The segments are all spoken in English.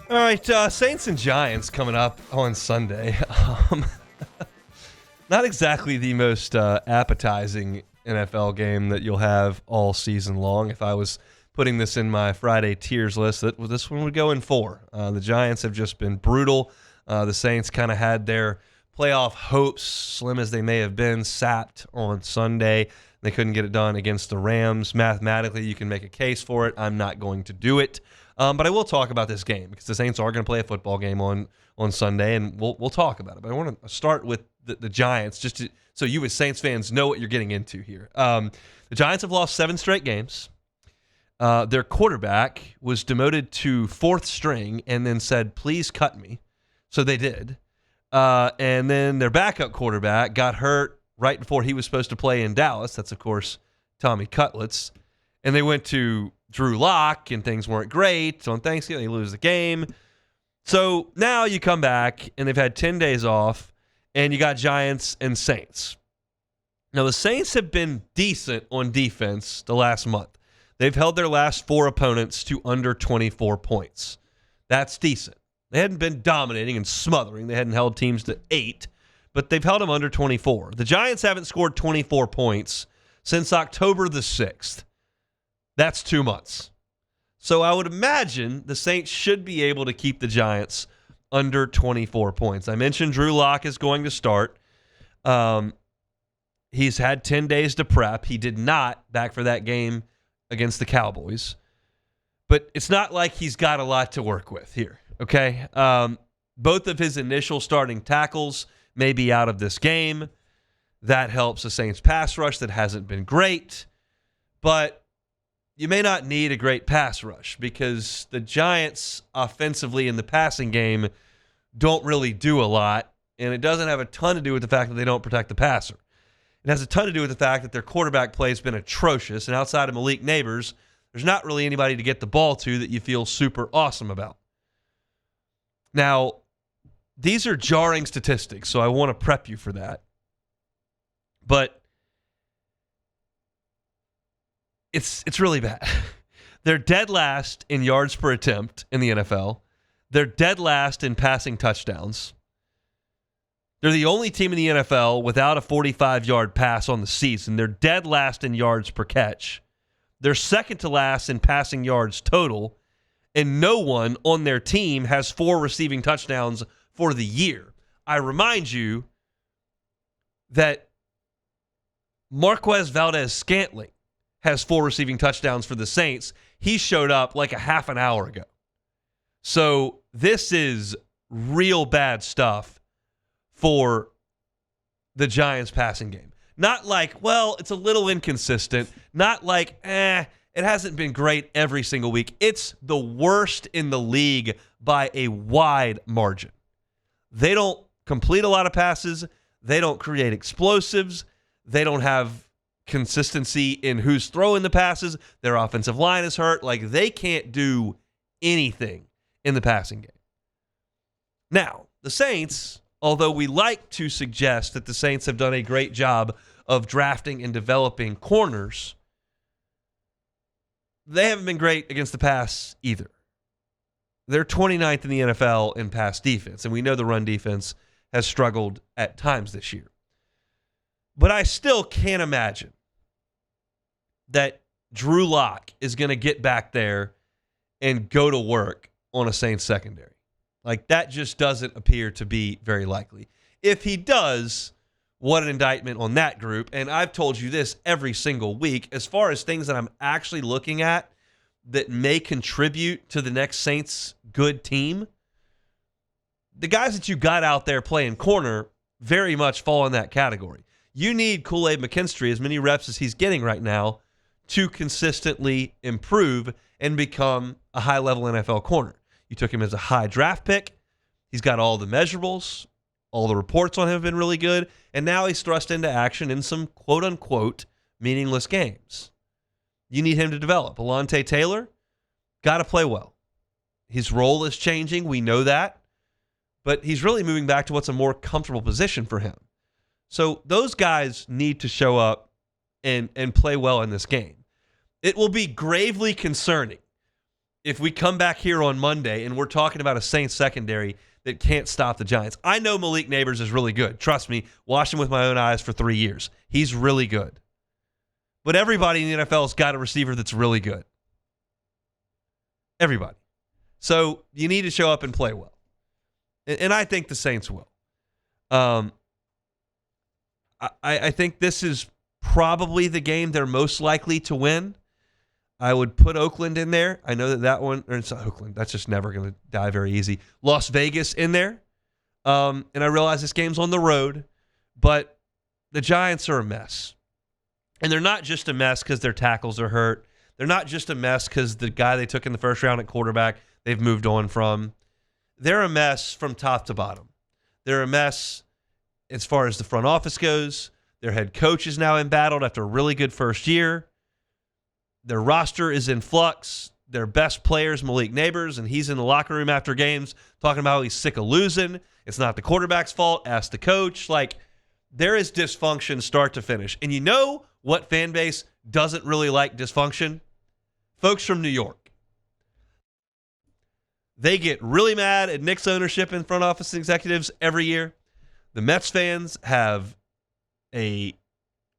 All right, Saints and Giants coming up on Sunday. Not exactly the most appetizing NFL game that you'll have all season long. If I was putting this in my Friday tiers list, this one would go in 4. The Giants have just been brutal. The Saints kind of had their playoff hopes, slim as they may have been, sapped on Sunday. They couldn't get it done against the Rams. Mathematically, you can make a case for it. I'm not going to do it. But I will talk about this game because the Saints are going to play a football game on Sunday, and we'll talk about it. But I want to start with the Giants so you as Saints fans know what you're getting into here. The Giants have lost 7 straight games. Their quarterback was demoted to 4th string and then said, please cut me. So they did. And then their backup quarterback got hurt right before he was supposed to play in Dallas. That's, of course, Tommy Cutlets. And they went to Drew Lock, and things weren't great. On Thanksgiving, they lose the game. So now you come back, and they've had 10 days off, and you got Giants and Saints. Now, the Saints have been decent on defense the last month. They've held their last 4 opponents to under 24 points. That's decent. They hadn't been dominating and smothering. They hadn't held teams to 8, but they've held them under 24. The Giants haven't scored 24 points since October the 6th. That's 2 months. So I would imagine the Saints should be able to keep the Giants under 24 points. I mentioned Drew Lock is going to start. He's had 10 days to prep. He did not back for that game against the Cowboys. But it's not like he's got a lot to work with here, okay? Both of his initial starting tackles may be out of this game. That helps the Saints pass rush that hasn't been great. But you may not need a great pass rush because the Giants offensively in the passing game don't really do a lot, and it doesn't have a ton to do with the fact that they don't protect the passer. It has a ton to do with the fact that their quarterback play has been atrocious, and outside of Malik Neighbors, there's not really anybody to get the ball to that you feel super awesome about. Now, these are jarring statistics, so I want to prep you for that. But it's really bad. They're dead last in yards per attempt in the NFL. They're dead last in passing touchdowns. They're the only team in the NFL without a 45-yard pass on the season. They're dead last in yards per catch. They're second to last in passing yards total, and no one on their team has 4 receiving touchdowns for the year. I remind you that Marquez Valdez-Scantling has 4 receiving touchdowns for the Saints. He showed up like a half an hour ago. So this is real bad stuff for the Giants passing game. Not like, well, it's a little inconsistent. Not like, it hasn't been great every single week. It's the worst in the league by a wide margin. They don't complete a lot of passes. They don't create explosives. They don't have consistency in who's throwing the passes. Their offensive line is hurt. Like, they can't do anything in the passing game. Now, the Saints, although we like to suggest that the Saints have done a great job of drafting and developing corners, they haven't been great against the pass either. They're 29th in the NFL in pass defense, and we know the run defense has struggled at times this year. But I still can't imagine that Drew Lock is going to get back there and go to work on a Saints secondary. Like, that just doesn't appear to be very likely. If he does, what an indictment on that group. And I've told you this every single week. As far as things that I'm actually looking at that may contribute to the next Saints good team, the guys that you got out there playing corner very much fall in that category. You need Kool-Aid McKinstry, as many reps as he's getting right now, to consistently improve and become a high-level NFL corner. You took him as a high draft pick. He's got all the measurables. All the reports on him have been really good. And now he's thrust into action in some quote-unquote meaningless games. You need him to develop. Alontae Taylor, got to play well. His role is changing. We know that. But he's really moving back to what's a more comfortable position for him. So those guys need to show up and play well in this game. It will be gravely concerning if we come back here on Monday and we're talking about a Saints secondary that can't stop the Giants. I know Malik Neighbors is really good. Trust me, watched him with my own eyes for 3 years. He's really good. But everybody in the NFL's got a receiver that's really good. Everybody. So you need to show up and play well. And I think the Saints will. I think this is probably the game they're most likely to win. I would put Oakland in there. I know that one, or it's not Oakland. That's just never going to die very easy. Las Vegas in there. And I realize this game's on the road, but the Giants are a mess. And they're not just a mess because their tackles are hurt. They're not just a mess because the guy they took in the first round at quarterback, they've moved on from. They're a mess from top to bottom. They're a mess as far as the front office goes. Their head coach is now embattled after a really good first year. Their roster is in flux. Their best player is Malik Neighbors, and he's in the locker room after games talking about how he's sick of losing. It's not the quarterback's fault. Ask the coach. Like, there is dysfunction start to finish. And you know what fan base doesn't really like dysfunction? Folks from New York. They get really mad at Knicks ownership and front office executives every year. The Mets fans have a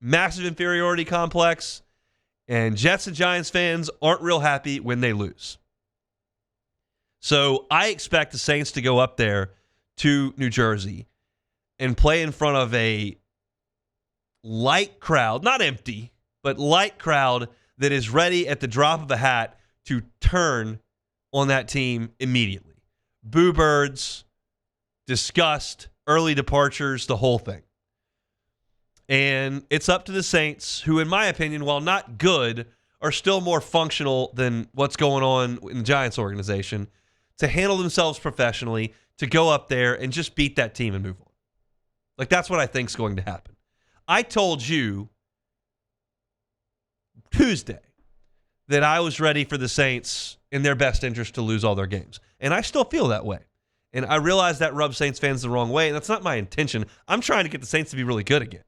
massive inferiority complex, and Jets and Giants fans aren't real happy when they lose. So I expect the Saints to go up there to New Jersey and play in front of a light crowd, not empty, but light crowd that is ready at the drop of a hat to turn on that team immediately. Boo birds, disgust, early departures, the whole thing. And it's up to the Saints, who, in my opinion, while not good, are still more functional than what's going on in the Giants organization, to handle themselves professionally, to go up there and just beat that team and move on. Like, that's what I think is going to happen. I told you Tuesday that I was ready for the Saints in their best interest to lose all their games. And I still feel that way. And I realize that rubs Saints fans the wrong way, and that's not my intention. I'm trying to get the Saints to be really good again.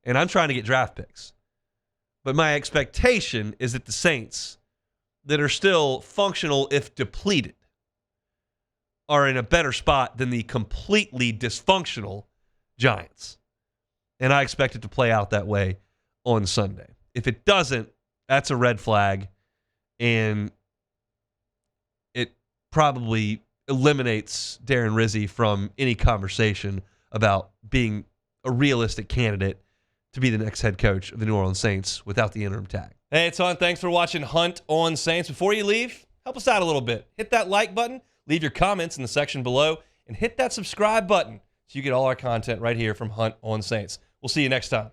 And I'm trying to get draft picks. But my expectation is that the Saints, that are still functional if depleted, are in a better spot than the completely dysfunctional Giants. And I expect it to play out that way on Sunday. If it doesn't, that's a red flag, and it probably eliminates Darren Rizzi from any conversation about being a realistic candidate to be the next head coach of the New Orleans Saints without the interim tag. Hey, it's Hunt. Thanks for watching Hunt on Saints. Before you leave, help us out a little bit. Hit that like button, leave your comments in the section below, and hit that subscribe button so you get all our content right here from Hunt on Saints. We'll see you next time.